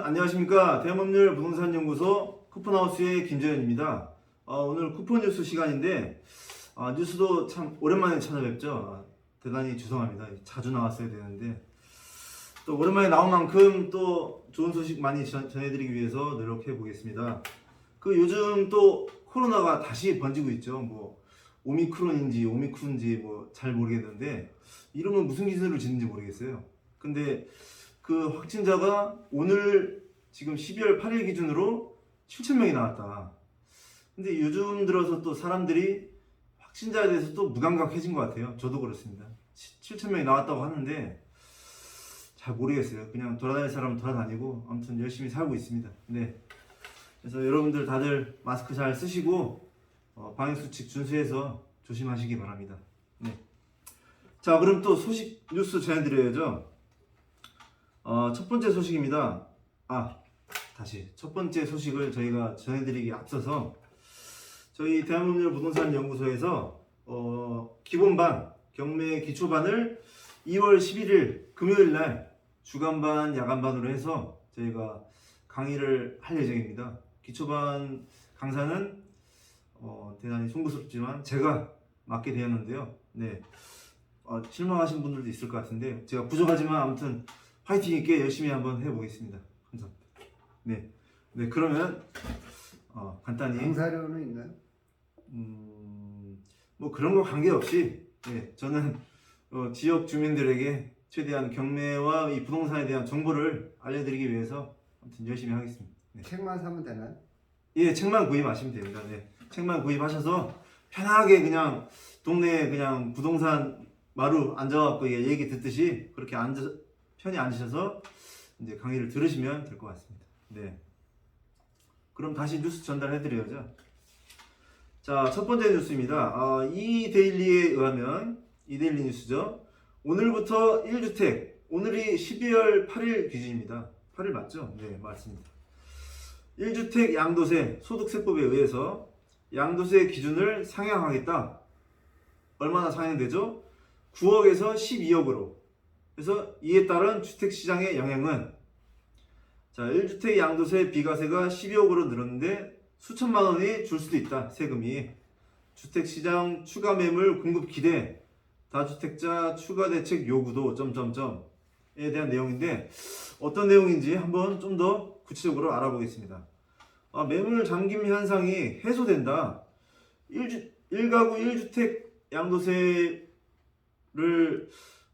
안녕하십니까. 대한법률 부동산 연구소 쿠폰하우스의 김재현입니다. 오늘 쿠폰 뉴스 시간인데 뉴스도 참 오랜만에 찾아뵙죠. 대단히 죄송합니다. 자주 나왔어야 되는데 또 오랜만에 나온 만큼 또 좋은 소식 많이 전해드리기 위해서 노력해 보겠습니다. 요즘 또 코로나가 다시 번지고 있죠. 뭐 오미크론인지 뭐 잘 모르겠는데 이름은 무슨 기준으로 짓는지 모르겠어요. 근데 그 확진자가 오늘 지금 12월 8일 기준으로 7,000명이 나왔다. 근데 요즘 들어서 또 사람들이 확진자에 대해서 또 무감각해진 것 같아요. 저도 그렇습니다. 7,000명이 나왔다고 하는데 잘 모르겠어요. 그냥 돌아다닐 사람은 돌아다니고 아무튼 열심히 살고 있습니다. 네. 그래서 여러분들 다들 마스크 잘 쓰시고 방역수칙 준수해서 조심하시기 바랍니다. 네. 자, 그럼 또 소식 뉴스 전해드려야죠. 첫 번째 소식입니다. 다시 첫 번째 소식을 저희가 전해드리기 앞서서 저희 대한법률 부동산 연구소에서 기본반, 경매 기초반을 2월 11일 금요일 날 주간반, 야간반으로 해서 저희가 강의를 할 예정입니다. 기초반 강사는 대단히 송구스럽지만 제가 맡게 되었는데요. 네. 실망하신 분들도 있을 것 같은데 제가 부족하지만 아무튼 파이팅 있게 열심히 한번 해보겠습니다. 감사합니다. 네, 그러면 간단히 강사료는 있나요? 뭐 그런 거 관계없이 저는 지역 주민들에게 최대한 경매와 이 부동산에 대한 정보를 알려드리기 위해서 아무튼 열심히 하겠습니다. 네. 책만 사면 되나요? 예, 책만 구입하시면 됩니다. 네, 책만 구입하셔서 편하게 그냥 동네에 그냥 부동산 마루 앉아갖고 얘기 듣듯이 그렇게 편히 앉으셔서 이제 강의를 들으시면 될 것 같습니다. 네. 그럼 다시 뉴스 전달해드려야죠. 자, 첫 번째 뉴스입니다. 이데일리에 의하면 이데일리 뉴스죠. 오늘부터 1주택, 오늘이 12월 8일 기준입니다. 8일 맞죠? 네, 맞습니다. 1주택 양도세 소득세법에 의해서 양도세 기준을 상향하겠다. 얼마나 상향되죠? 9억에서 12억으로. 그래서 이에 따른 주택시장의 영향은 1주택 양도세 비과세가 12억으로 늘었는데 수천만 원이 줄 수도 있다. 세금이. 주택시장 추가 매물 공급 기대, 다주택자 추가 대책 요구도 에 대한 내용인데 어떤 내용인지 한번 좀 더 구체적으로 알아보겠습니다. 매물 잠김 현상이 해소된다. 1가구 1주택 양도세를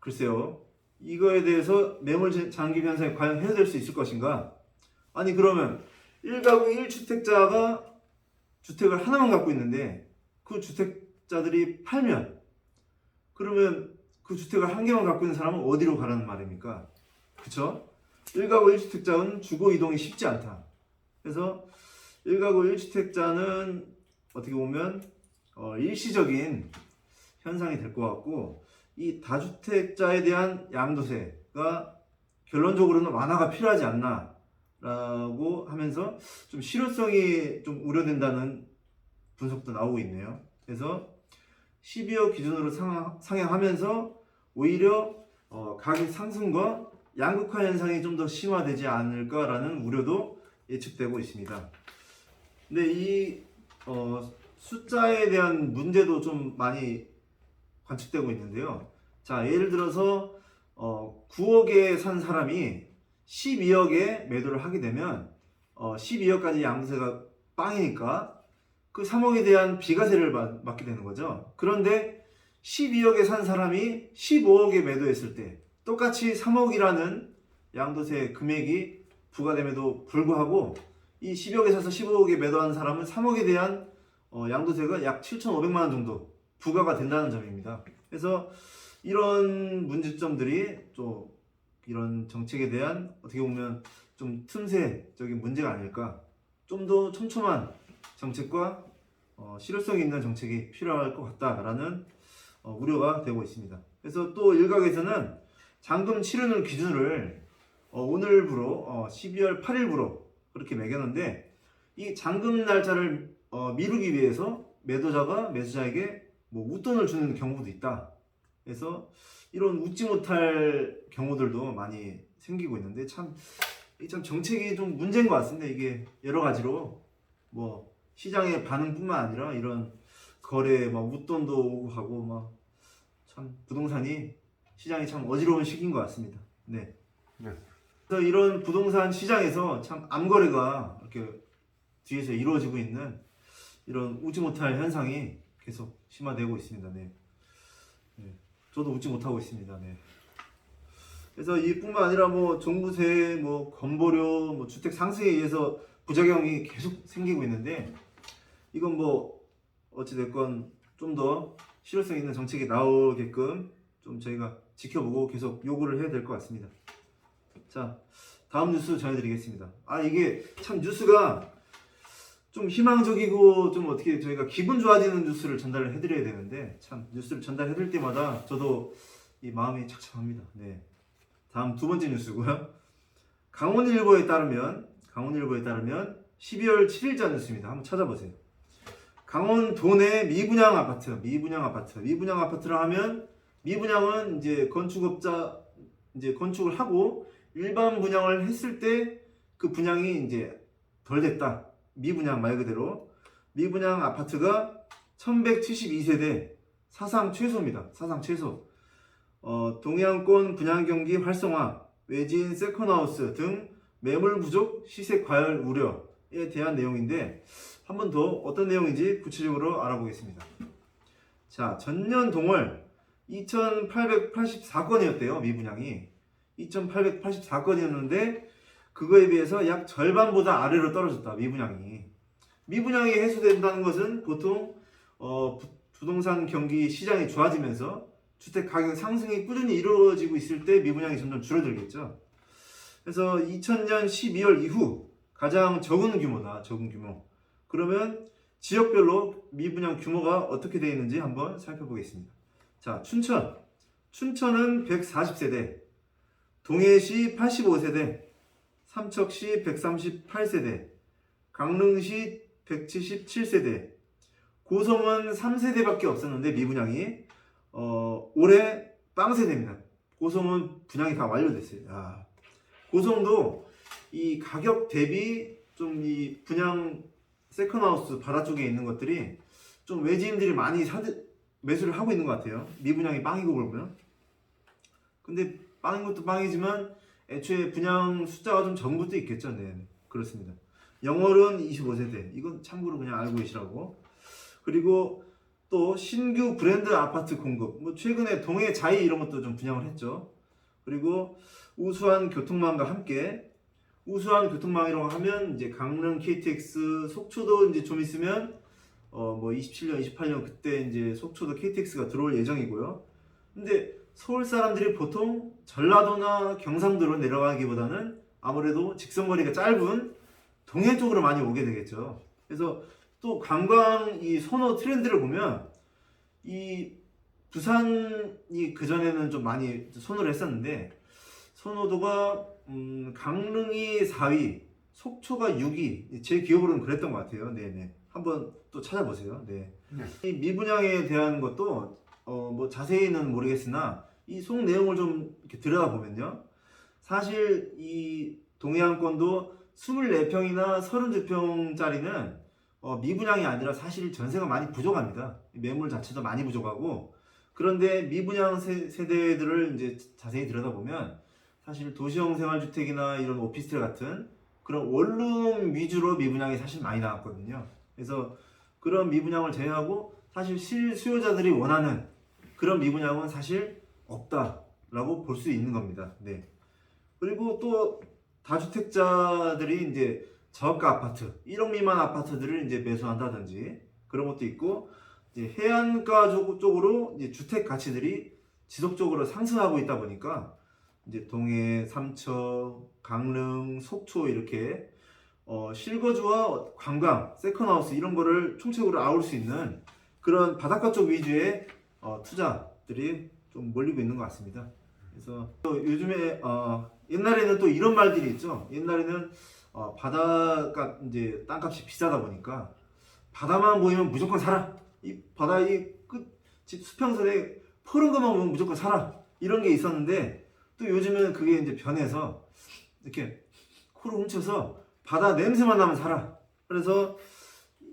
글쎄요. 이거에 대해서 매물 잠김 현상이 과연 해소될 수 있을 것인가? 아니 그러면 1가구 1주택자가 주택을 하나만 갖고 있는데 그 주택자들이 팔면 그러면 그 주택을 한 개만 갖고 있는 사람은 어디로 가라는 말입니까? 그쵸? 1가구 1주택자는 주거 이동이 쉽지 않다. 그래서 1가구 1주택자는 어떻게 보면 일시적인 현상이 될 것 같고 이 다주택자에 대한 양도세가 결론적으로는 완화가 필요하지 않나 라고 하면서 좀 실효성이 좀 우려된다는 분석도 나오고 있네요. 그래서 12억 기준으로 상향하면서 오히려 가격 상승과 양극화 현상이 좀 더 심화되지 않을까라는 우려도 예측되고 있습니다. 근데 이 숫자에 대한 문제도 좀 많이 관측되고 있는데요. 자, 예를 들어서 9억에 산 사람이 12억에 매도를 하게 되면 12억까지 양도세가 빵이니까 그 3억에 대한 비과세를 맞게 되는 거죠. 그런데 12억에 산 사람이 15억에 매도했을 때 똑같이 3억이라는 양도세 금액이 부과됨에도 불구하고 이 12억에 사서 15억에 매도한 사람은 3억에 대한 양도세가 약 7,500만 원 정도 부과가 된다는 점입니다. 그래서 이런 문제점들이 또 이런 정책에 대한 어떻게 보면 좀 틈새적인 문제가 아닐까. 좀 더 촘촘한 정책과 실효성 있는 정책이 필요할 것 같다라는 우려가 되고 있습니다. 그래서 또 일각에서는 잔금 치르는 기준을 오늘부로 12월 8일부로 그렇게 매겼는데 이 잔금 날짜를 미루기 위해서 매도자가 매수자에게 뭐 웃돈을 주는 경우도 있다. 그래서 이런 웃지 못할 경우들도 많이 생기고 있는데 참 이 참 정책이 좀 문제인 것 같습니다. 이게 여러 가지로 뭐 시장의 반응뿐만 아니라 이런 거래 막 웃돈도 오고 가고 막 참 부동산이 시장이 참 어지러운 시기인 것 같습니다. 네. 네. 그래서 이런 부동산 시장에서 참 암거래가 이렇게 뒤에서 이루어지고 있는 이런 웃지 못할 현상이 계속 심화되고 있습니다. 네. 네. 저도 웃지 못하고 있습니다. 네. 그래서 이뿐만 아니라 뭐 종부세, 뭐 건보료, 뭐 주택 상승에 의해서 부작용이 계속 생기고 있는데 이건 뭐 어찌 됐건 좀 더 실효성 있는 정책이 나오게끔 좀 저희가 지켜보고 계속 요구를 해야 될 것 같습니다. 자, 다음 뉴스 전해드리겠습니다. 이게 참 뉴스가 좀 희망적이고 좀 어떻게 저희가 기분 좋아지는 뉴스를 전달을 해드려야 되는데 참 뉴스를 전달해드릴 때마다 저도 이 마음이 착잡합니다. 네. 다음 두 번째 뉴스고요. 강원일보에 따르면 12월 7일자 뉴스입니다. 한번 찾아보세요. 강원 도내 미분양 아파트라 하면 미분양은 이제 건축업자 이제 건축을 하고 일반 분양을 했을 때 그 분양이 이제 덜 됐다. 미분양 말 그대로 미분양 아파트가 1172세대 사상 최소입니다. 사상 최소. 동해안권 분양 경기 활성화, 외진 세컨하우스 등 매물 부족, 시세 과열 우려에 대한 내용인데 한 번 더 어떤 내용인지 구체적으로 알아보겠습니다. 자, 전년 동월 2884건이었대요. 미분양이 2884건이었는데 그거에 비해서 약 절반보다 아래로 떨어졌다. 미분양이 해소된다는 것은 보통 부동산 경기 시장이 좋아지면서 주택 가격 상승이 꾸준히 이루어지고 있을 때 미분양이 점점 줄어들겠죠. 그래서 2000년 12월 이후 가장 적은 규모다. 적은 규모. 그러면 지역별로 미분양 규모가 어떻게 되어 있는지 한번 살펴보겠습니다. 자, 춘천은 140세대, 동해시 85세대, 삼척시 138세대, 강릉시 177세대, 고성은 3세대밖에 없었는데 미분양이 올해 빵세대입니다. 고성은 분양이 다 완료됐어요. 고성도 이 가격 대비 좀 이 분양 세컨하우스 바다 쪽에 있는 것들이 좀 외지인들이 많이 매수를 하고 있는 것 같아요. 미분양이 빵이고 그러면. 근데 빵인 것도 빵이지만 애초에 분양 숫자가 좀 적은 것도 있겠죠. 네, 그렇습니다. 영월은 25세대. 이건 참고로 그냥 알고 계시라고. 그리고 또 신규 브랜드 아파트 공급. 뭐 최근에 동해 자이 이런 것도 좀 분양을 했죠. 그리고 우수한 교통망과 함께 우수한 교통망이라고 하면 이제 강릉 KTX, 속초도 이제 좀 있으면 뭐 27년, 28년 그때 이제 속초도 KTX가 들어올 예정이고요. 근데 서울 사람들이 보통 전라도나 경상도로 내려가기보다는 아무래도 직선거리가 짧은 동해 쪽으로 많이 오게 되겠죠. 그래서 또 관광 이 선호 트렌드를 보면 이 부산이 그전에는 좀 많이 선호를 했었는데 선호도가 강릉이 4위, 속초가 6위. 제 기억으로는 그랬던 것 같아요. 네네. 한번 또 찾아보세요. 네. 이 미분양에 대한 것도 뭐 자세히는 모르겠으나 이 속 내용을 좀 이렇게 들여다보면요. 사실 이 동해안권도 24평이나 32평짜리는 미분양이 아니라 사실 전세가 많이 부족합니다. 매물 자체도 많이 부족하고 그런데 미분양 세대들을 이제 자세히 들여다보면 사실 도시형 생활주택이나 이런 오피스텔 같은 그런 원룸 위주로 미분양이 사실 많이 나왔거든요. 그래서 그런 미분양을 제외하고 사실 실수요자들이 원하는 그런 미분양은 사실 없다라고 볼 수 있는 겁니다. 네. 그리고 또 다주택자들이 이제 저가 아파트, 1억 미만 아파트들을 이제 매수한다든지 그런 것도 있고 이제 해안가 쪽으로 이제 주택 가치들이 지속적으로 상승하고 있다 보니까 이제 동해, 삼척, 강릉, 속초 이렇게 실거주와 관광, 세컨하우스 이런 거를 총체적으로 아울 수 있는 그런 바닷가 쪽 위주의 투자들이 좀 몰리고 있는 것 같습니다. 그래서 또 요즘에 옛날에는 또 이런 말들이 있죠. 옛날에는 바닷가 이제 땅값이 비싸다 보니까 바다만 보이면 무조건 사라. 이 바다 이 끝 수평선에 푸른 것만 보면 무조건 사라. 이런 게 있었는데 또 요즘은 그게 이제 변해서 이렇게 코로 훔쳐서 바다 냄새만 나면 살아. 그래서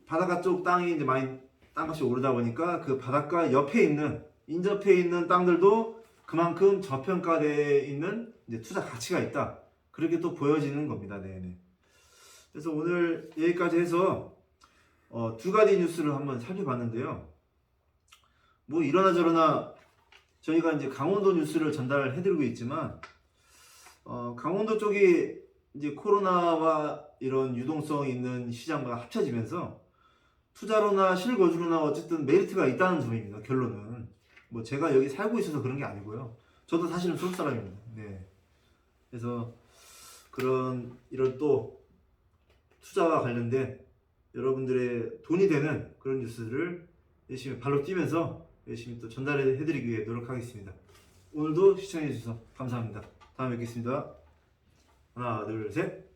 바닷가 쪽 땅이 이제 많이 땅값이 오르다 보니까 그 바닷가 옆에 있는 인접해 있는 땅들도 그만큼 저평가되어 있는 이제 투자 가치가 있다. 그렇게 또 보여지는 겁니다. 네네. 그래서 오늘 여기까지 해서 두 가지 뉴스를 한번 살펴봤는데요. 뭐 이러나 저러나 저희가 이제 강원도 뉴스를 전달해드리고 있지만 강원도 쪽이 이제 코로나와 이런 유동성 있는 시장과 합쳐지면서 투자로나 실거주로나 어쨌든 메리트가 있다는 점입니다. 결론은 뭐 제가 여기 살고 있어서 그런 게 아니고요. 저도 사실은 서울 사람입니다. 네. 그래서 이런 또 투자와 관련된 여러분들의 돈이 되는 그런 뉴스를 열심히 발로 뛰면서 열심히 또 전달해 드리기 위해 노력하겠습니다. 오늘도 시청해 주셔서 감사합니다. 다음에 뵙겠습니다. 하나, 둘, 셋.